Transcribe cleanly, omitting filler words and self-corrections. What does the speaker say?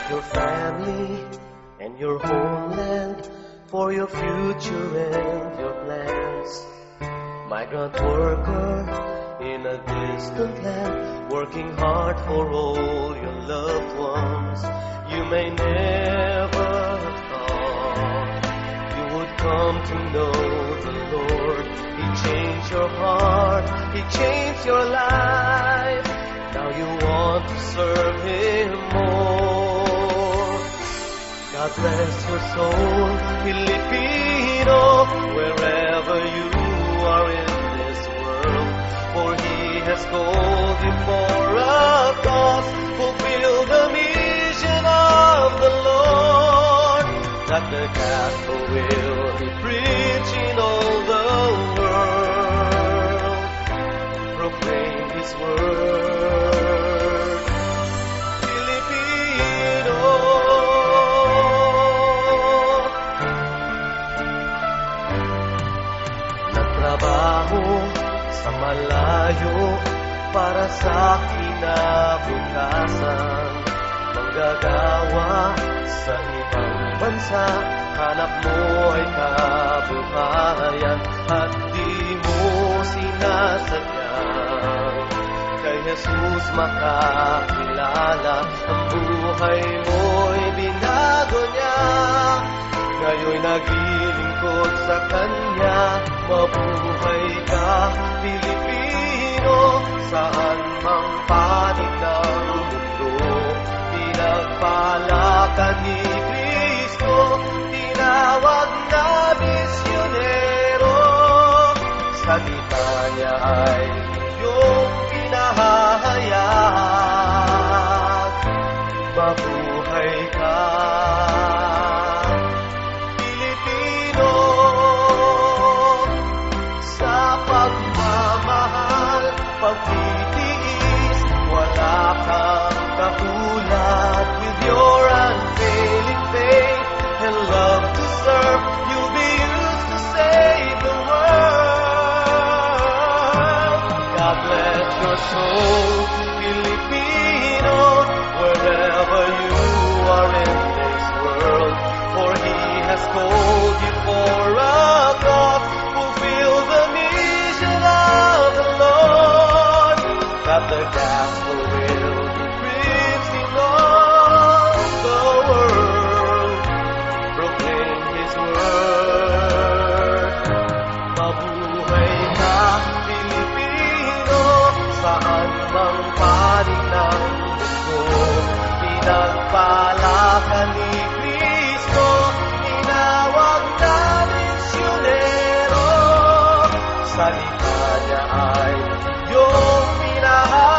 your family and your homeland, for your future and your plans. Migrant worker in a distant land, working hard for all your loved ones. You may never have thought you would come to know the Lord. He changed your heart, He changed your life. Now you want to serve Him more. God bless your soul, Filipino, wherever you are in this world. For He has called you for a cause. Fulfill the mission of the Lord, that the gospel will be preached in all the world. Proclaim His word, Filipino. Nagtrabaho sa malayo para sa kinabukasan, manggagawa sa ibang bansa, hanap mo ay kabuhayan at di mo sinasadyang kay Jesus makakilala. Ang buhay mo'y binago niya, ngayon'y naglilingkod sa Kanya. Mabuhay ka, Pilipino, saan mang panig ng mundo. Pinagpalakan ni Kristo, tinawag na misyonero. Salita niya ay iyong pinahahayag. Mabuhay ka, Pilipino, sa pagmamahal, pagtitiis, wala kang katulad. With your unfailing faith and love to serve, you'll be used to save the world. God bless your soul, Filipino, wherever you are in this world. For He has called you for a cause. Fulfill the mission of the Lord, that the gospel will be preached in all the world. Proclaim His word. Mabuhay ka, Pilipino, saan mang panig ng mundo. Pinagpalakan ni Kristo, tinawag na misyonero. Salita niya ay iyong pinahayag.